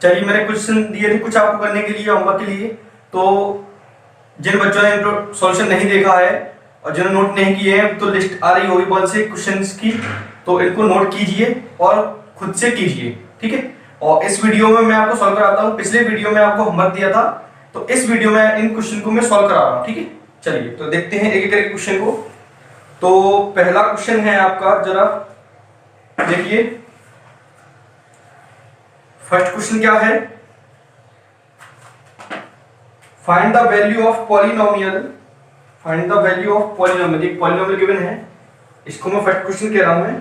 चलिए, मैंने क्वेश्चन दिए थे कुछ आपको करने के लिए, होमवर्क के लिए। तो जिन बच्चों ने सॉल्यूशन नहीं देखा है और जिन्होंने नोट नहीं किए हैं, तो लिस्ट आ रही होगी बहुत से क्वेश्चंस की, तो इनको नोट कीजिए और खुद से कीजिए, ठीक है। और इस वीडियो में मैं आपको सॉल्व कराता हूँ। पिछले वीडियो में आपको होमवर्क दिया था, तो इस वीडियो में इन क्वेश्चन को मैं सॉल्व करा रहा हूँ, ठीक है। चलिए तो देखते हैं एक एक करके क्वेश्चन को। तो पहला क्वेश्चन है आपका, जरा देखिए। फर्स्ट क्वेश्चन क्या है? Find the value of polynomial. Find the value of polynomial. एक पॉलिनोमियल गिवन है, इसको मैं फर्स्ट क्वेश्चन कह रहा हूं।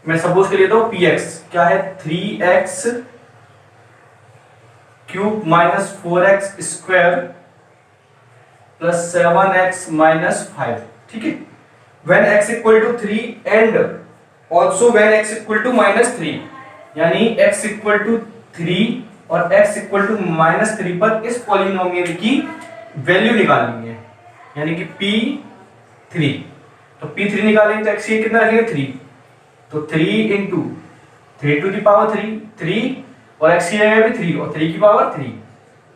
मैं सपोज कर लेता हूं px क्या है, 3x cube minus 4x square plus 7x minus 5, ठीक है। when x equal to 3 and also when x equal to minus 3, यानी x इक्वल टू 3 और x इक्वल टू माइनस 3 पर इस पॉलिनोमियल की वैल्यू निकालनी है, यानी कि p3। तो p3 निकालेंगे तो x ये कितना रखेंगे 3, तो 3 इंटू 3 टू दी पावर 3 और x की जगह भी 3 और 3 की power 3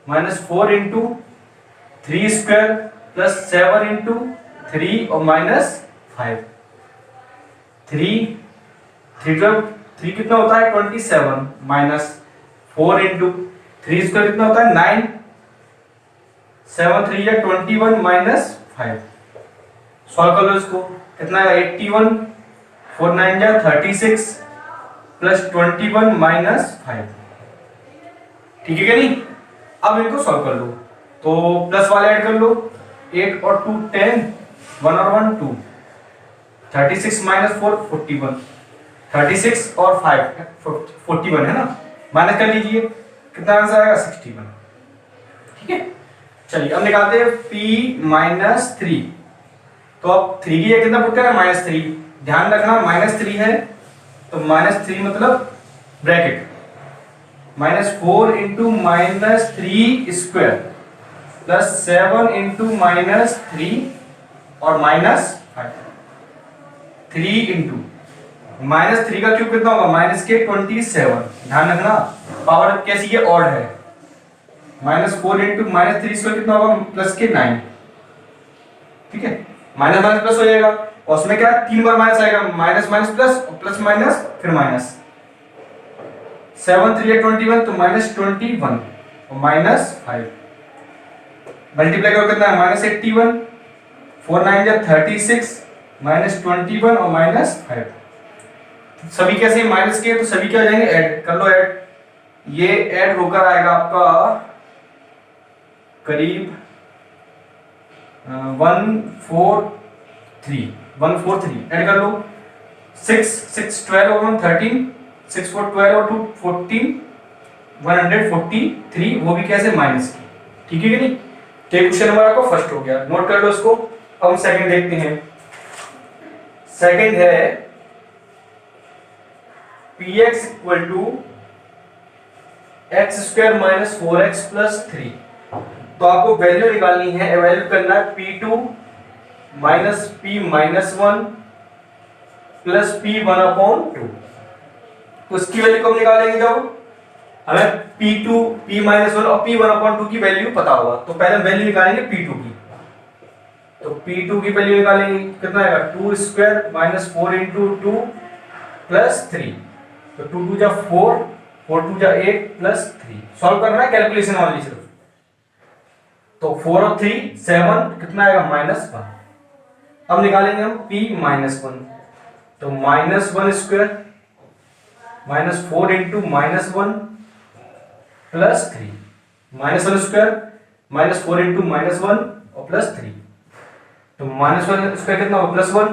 minus 4 into 3 square plus 7 into 3 और माइनस 5। 3 कितना होता है 27 माइनस 4 इंटू 3 स्क्वायर कितना होता है 9, 7 3 या 21 माइनस 5। सॉल्व कर लो इसको, कितना है 81, 4 9 या 36 प्लस 21 माइनस 5, ठीक है क्या नहीं। अब इनको सॉल्व कर लो, तो प्लस वाले ऐड कर लो, 8 और 2 10, 1 और 1 2, 36 माइनस 4 41, 36 और 5 41 है ना, माइनस कर लीजिए, कितना आंसर आएगा 61, ठीक है। चलिए अब निकालते हैं p माइनस 3। तो अब 3 की जगह कितना पुट करना माइनस 3, ध्यान रखना माइनस 3 है तो माइनस 3 मतलब bracket minus 4 into minus 3 square plus 7 into minus 3 और माइनस 5। 3 इंटू माइनस 3 का क्यूब कितना होगा माइनस के 27, ध्यान रखना पावर कैसी है ऑड है। माइनस 4 इंटू माइनस 3 स्क्वायर कितना होगा प्लस के 9, ठीक है। माइनस माइनस प्लस हो जाएगा और उसमें क्या 3 बार माइनस आएगा, minus minus plus plus minus फिर माइनस, 7 3 21 तो माइनस 21 और माइनस 5। मल्टीप्लाई करो कितना है माइनस 81, 4 9 या 36 माइनस 21 और माइनस 5। सभी कैसे माइनस के तो सभी क्या हो जाएंगे ऐड कर लो, ऐड ये ऐड होकर आएगा आपका करीब 143 ऐड कर लो, 6 6 12 और 1 13, 6 4 12 और 2 14, 143, वो भी कैसे माइनस की, ठीक है कि नहीं। तो क्वेश्चन नंबर आपको फर्स्ट हो गया, नोट कर लो इसको। अब हम सेकंड देखते हैं। सेकंड है px equal to x square minus 4x plus 3। तो आपको वैल्यू निकालनी है, वैल्यू करना है p2 minus p minus 1 plus p1 upon 2। तो इसकी वैल्यू कब निकालेंगे, जब हमें p2 p माइनस 1 और p1 अपॉन 2 की वैल्यू पता होगा। तो पहले वैल्यू निकालेंगे p2 की, तो p2 की वैल्यू निकालेंगे कितना आएगा 2 स्क्वायर माइनस 4 इंटू 2 प्लस 3, तो 2 2 जा 4, 4 2 जा 8 प्लस 3। सॉल्व करना है कैलकुलेशन वाली सिर्फ, तो 4 और 3 7 कितना आएगा माइनस 1। अब निकालेंगे हम p माइनस 1, तो minus 1 square minus 4 into minus 1 plus 3, minus 1 square minus 4 into minus 1 और प्लस 3, तो माइनस 1 स्क्वायर कितना होगा प्लस 1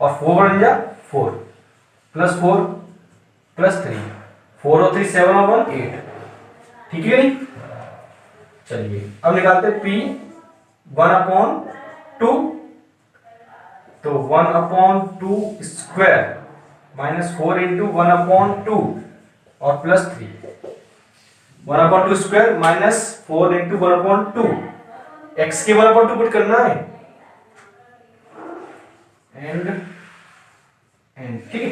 और 4 बन जा 4 प्लस 4 प्लस 3, 4 और 3 7 और 1 8, ठीक है नहीं। चलिए अब निकालते हैं p 1 अपॉन 2, तो 1 upon 2 square minus 4 into 1 upon 2 और plus 3, 1 upon 2 square minus 4 into 1 upon 2, x के 1 अपॉन 2 पुट करना है एंड ठीक है।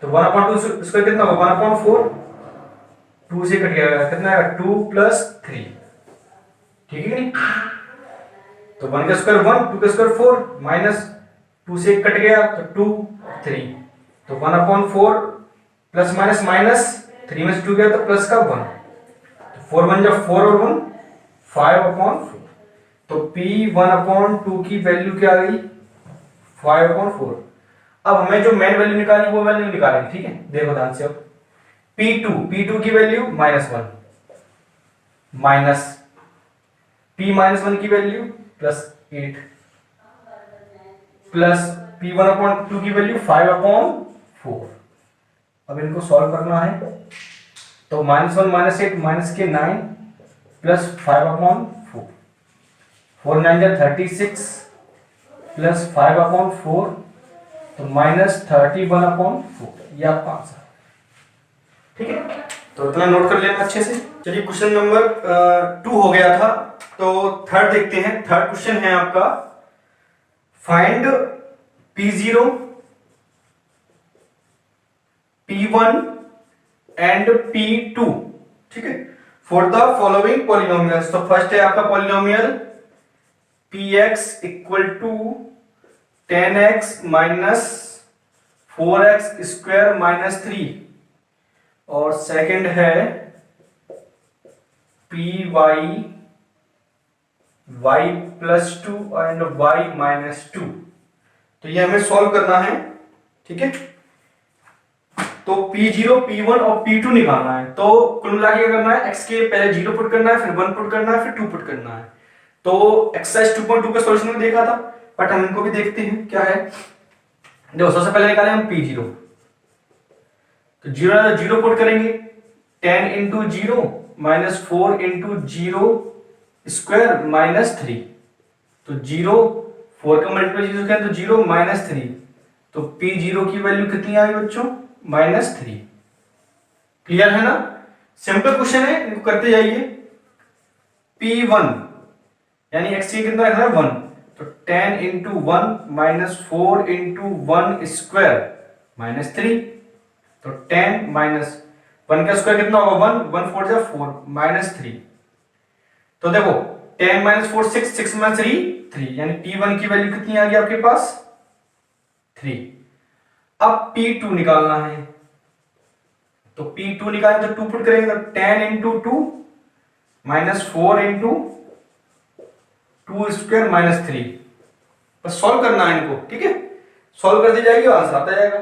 तो 1 अपॉन 2 स्क्वायर कितना होगा 1 अपॉन 4 2 से कट गया, कितना आएगा 2 प्लस 3, ठीक है कि नहीं। तो 1 का स्क्वायर 1, 2 का स्क्वायर 4, माइनस 2 से कट गया तो 2 3, तो 1/4 प्लस माइनस माइनस 3 में से 2 गया तो प्लस का 1, तो 4 1 जब 4 और 1 5/4, तो P1/2 की वैल्यू क्या आ गई 5/4। अब हमें जो मेन वैल्यू निकाली वो वैल्यू निकालेंगे, ठीक है। देखो ध्यान से, अब P2 की वैल्यू -1 माइनस P-1 की वैल्यू +8 प्लस P1/2 की वैल्यू 5/4। अब इनको सॉल्व करना है, तो -1 -8 माइनस के 9 प्लस 5/4, 4 9 जा 36 प्लस 5/4, तो -31/4, ये आपका आंसर, ठीक है। तो इतना नोट कर लेना अच्छे से। चलिए क्वेश्चन नंबर 2 हो गया था, तो थर्ड देखते हैं। थर्ड क्वेश्चन है आपका, find P0, P1 and P2, ठीक है, फॉर द फॉलोइंग पॉलिनोमियल्स। तो फर्स्ट है आपका polynomial Px equal to 10x minus 4x square minus 3, और सेकंड है Py y plus 2 and y minus 2। तो ये हमें सॉल्व करना है, ठीक है। तो P0, P1 और P2 निकालना है। तो कुल मिला के क्या करना है, x के पहले 0 पुट करना है, फिर 1 पुट करना है, फिर 2 पुट करना है। तो एक्सरसाइज 2.2 का सॉल्यूशन में देखा था, बट हम इनको भी देखते हैं क्या है। देखो सबसे पहले निकाले हम P0, तो 0 पुट करेंगे, 10 into 0 minus 4 into 0 square minus 3, तो 0 4 का मल्टीप्लाई करें तो 0 माइनस 3, तो P0 की वैल्यू कितनी आई बच्चों -3। क्लियर है ना, सिंपल क्वेश्चन है, इनको करते जाइए। P1 यानी x कितना रखना है 1, तो 10 into 1 minus 4 into 1 square minus 3, तो 10 माइनस 1 का स्क्वायर कितना होगा 1, 1 4 जा 4 माइनस 3। तो देखो 10 माइनस 4 6, 6 माइनस 3 यानी P1 की वैल्यू कितनी आ गई आपके पास 3। अब P2 निकालना है, तो P2 निकालें तो 2 पुट करेंगे, तो 10 into 2 minus 4 into 2 square minus 3। बस सॉल्व करना है इनको, ठीक है, सॉल्व कर दी जाएगी और आंसर आता जाएगा।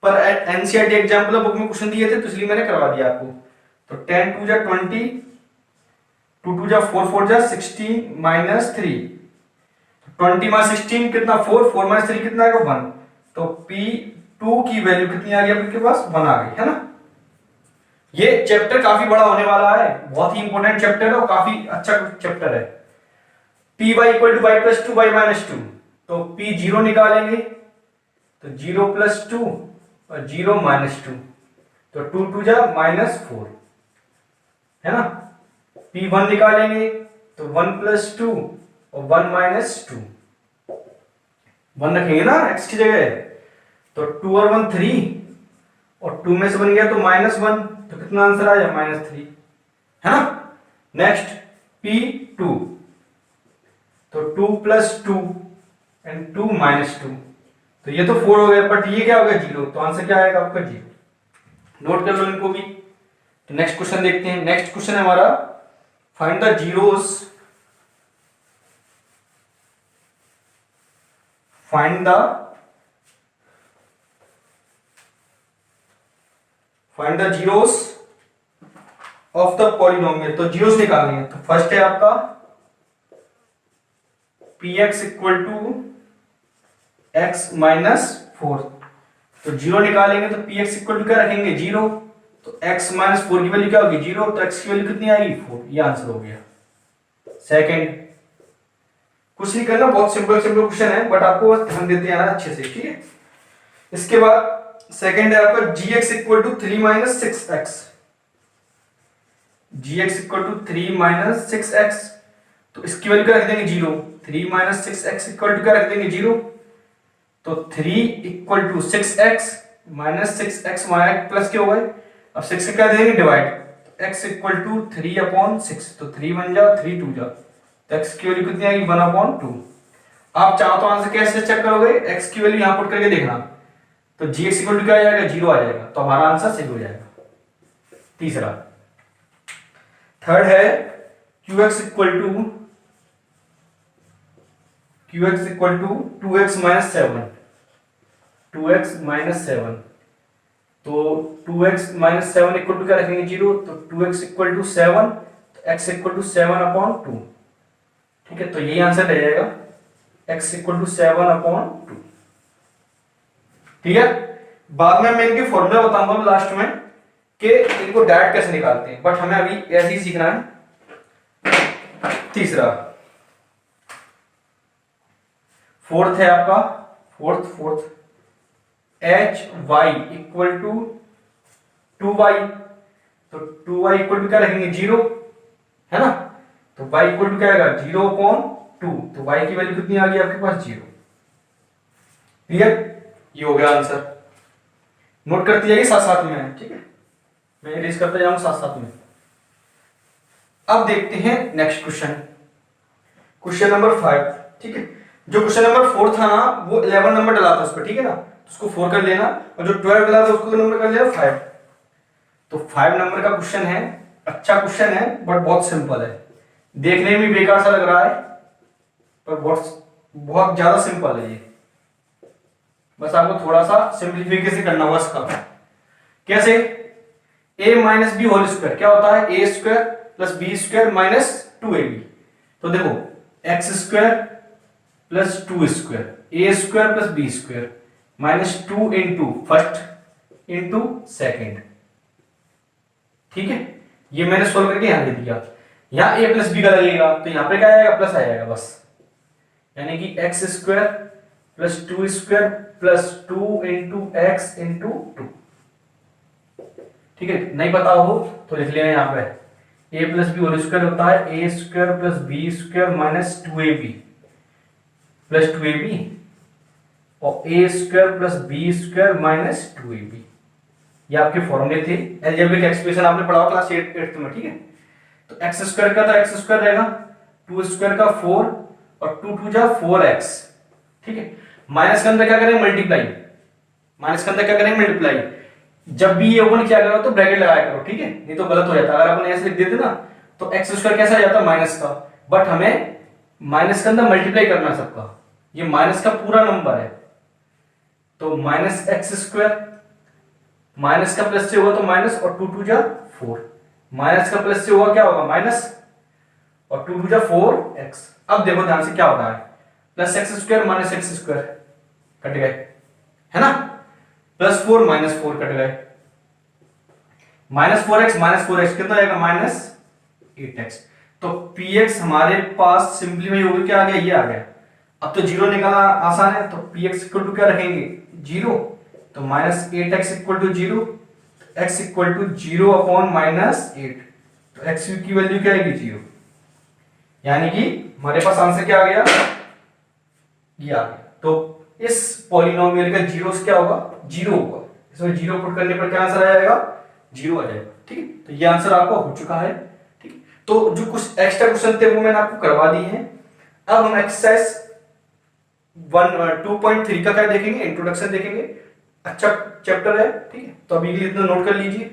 पर एनसीईआरटी एग्जाम्पल बुक में क्वेश्चन दिए थे तो इसलिए मैंने करवा दिया आपको। तो 10 2 जा 20, 2 2 जा 4 4 जा 16 माइनस 3, 20 माइनस 16 कितना 4, 4 माइनस 3 कितना आएगा 1, तो P2 की वैल्यू कितनी आ गई आपके पास 1 आ गई, है ना। ये चैप्टर काफी बड़ा होने वाला है, बहुत ही इंपॉर्टेंट चैप्टर है और काफी अच्छा चैप्टर है। Py equal to y plus 2 y minus 2, तो P0 निकालेंगे, तो 0 प्लस 2 और 0 माइनस 2, तो 2 2 जा माइनस 4, है ना। P1 निकालेंगे, तो 1 प्लस 2 और 1 माइनस 2, 1 रखेंगे ना x की जगह, तो 2 और 1 3, और 2 में से बन गया तो -1, तो कितना आंसर आया -3, है ना। नेक्स्ट P2, तो 2 प्लस 2 एंड 2 माइनस 2, तो ये तो 4 हो गया, बट ये क्या हो गया 0, तो आंसर क्या आएगा आपका 0। नोट कर लो इनको भी। तो नेक्स्ट क्वेश्चन देखते हैं। नेक्स्ट क्वेश्चन है हमारा, find the zeros, find the zeros of the polynomial. तो जीरोस निकालनी है, तो फर्स्ट है आपका Px equal to x minus 4, तो 0 निकालेंगे तो Px इक्वल टू क्या रखेंगे 0, तो x माइनस 4 की वैल्यू क्या होगी 0, तो x की वैल्यू कितनी आएगी 4, ये आंसर हो गया। सेकंड, कुछ नहीं करना, बहुत सिंपल क्वेश्चन है, बट आपको बस ध्यान देते आना अच्छे से, ठीक है। इसके बाद सेकंड है आपका gx equal to 3 minus 6x, gx equal to 3 minus 6x, तो इसकी वैल्यू क्या रख देंगे 0, 3 माइनस 6x इक्वल टू क्या रख देंगे 0, तो 3 equal to 6x minus 6x minus plus के हो गए। अब 6 से क्या देंगे डिवाइड, तो x इक्वल टू 3/6, तो 3 बन जा 3 2 जा, तो x की वैल्यू कितनी आएगी 1/2। आप चाहो तो आंसर कैसे चेक करोगे, x की वैल्यू यहां पुट करके देखना, तो gx इक्वल टू क्या आ जाएगा 0 आ जाएगा, तो हमारा आंसर सही हो जाएगा। तीसरा, थर्ड है qx equal to 2x minus 7, 2x minus 7, तो 2x माइनस 7 इक्वल टू क्या रखेंगे 0, तो 2x इक्वल टू 7, तो x इक्वल टू 7/2, ठीक है, तो यही आंसर रह जाएगा x इक्वल टू 7/2। ठीक है, बाद में मैं इनके फॉर्मूला बताऊंगा लास्ट में कि इनको डायरेक्ट कैसे निकालते हैं, बट हमें अभी ऐसे ही सीखना है। तीसरा, फोर्थ है आपका, fourth h y equal to 2y, तो 2y इक्वल टू क्या रखेंगे 0, है ना, तो y इक्वल टू क्या आएगा 0/2, तो y की वैल्यू कितनी आ गई आपके पास 0। क्लियर, ये हो गया आंसर, नोट करती जाइए साथ साथ में, ठीक है, मैं इरेज करता जाऊंगा साथ साथ में। अब देखते हैं नेक्स्ट क्वेश्चन, क्वेश्चन नंबर 5, ठीक है, जो क्वेश्चन नंबर 4 था ना वो 11 नंबर डला था उस पर, ठीक है ना, तो उसको 4 कर लेना, और जो 12 डला था उसको नंबर कर लेना 5। तो 5 नंबर का क्वेश्चन है, अच्छा क्वेश्चन है बट बहुत सिंपल है, देखने में बेकार सा लग रहा है पर बहुत ज्यादा सिंपल है ये, बस आपको थोड़ा सा सिंप्लीफिकेशन करना होगा इसका। कैसे, a minus B whole square क्या होता है, A square plus B square minus 2ab, तो देखो X square plus 2 square A square plus B square minus 2 into first into second, ठीक है, ये मैंने सोल्व करके यहां दे दिया, यहां a प्लस बी का लगेगा तो यहां पे क्या आएगा प्लस आएगा बस, यानी कि x square plus 2 square plus 2 into x into 2, ठीक है, नहीं पता हो तो लिख लेना यहाँ पे a plus B whole square होता है A square plus B square minus 2ab plus 2ab और A square plus B square minus 2ab, ये आपके फॉर्मूले थे, अलजेब्रिक एक्सप्रेशन आपने पढ़ा क्लास 8th में, ठीक है, तो एक्स स्क्वायर का तो एक्स स्क्वायर रहेगा, 2 स्क्वायर का 4 और 2 2 जा 4x, ठीक है, माइनस के अंदर क्या करेंगे मल्टीप्लाई, माइनस के अंदर क्या करेंगे मल्टीप्लाई, जब भी ये ओपन किया करो तो ब्रैकेट लगाया करो, ठीक है, नहीं तो गलत हो जाता, अगर अपन ऐसे लिख देते ना तो एक्स स्क्वायर कैसा आ जाता माइनस का, बट हमें माइनस के अंदर मल्टीप्लाई करना है सबका, ये माइनस का पूरा नंबर है, तो माइनस एक्स स्क्वायर, माइनस का प्लस से होगा तो माइनस और 2 2 जा 4, माइनस का प्लस से होगा क्या होगा माइनस और 2 2 जा 4x, अब देखो ध्यान से क्या हो रहा है, plus x square minus x square cut गए, है ना, प्लस 4 माइनस 4 कट गए, माइनस 4x कितना आएगा माइनस 8x, तो px हमारे पास सिंपलीफाई होकर क्या आ गया, ये आ गया, अब तो जीरो निकालना आसान है, तो px इक्वल टू क्या रखेंगे 0, तो minus 8x equal to 0, x equal to 0 upon minus 8, तो x की वैल्यू क्या आएगी 0, यानी कि हमारे पास आंसर क्या आ गया, ये आ गया, तो इस पॉलिनोमियल का जीरो से क्या होगा 0 होगा, इसमें 0 पुट करने पर क्या आंसर आ जाएगा 0 आ जाएगा, ठीक है, तो ये आंसर आपका हो चुका है, ठीक है, तो जो कुछ एक्स्ट्रा क्वेश्चन थे वो मैंने आपको करवा दिए हैं। अब हम एक्सरसाइज 2.3 का क्या देखेंगे, इंट्रोडक्शन देखेंगे, अच्छा चैप्टर है, ठीक है, तो अभी के लिए इतना नोट कर लीजिए।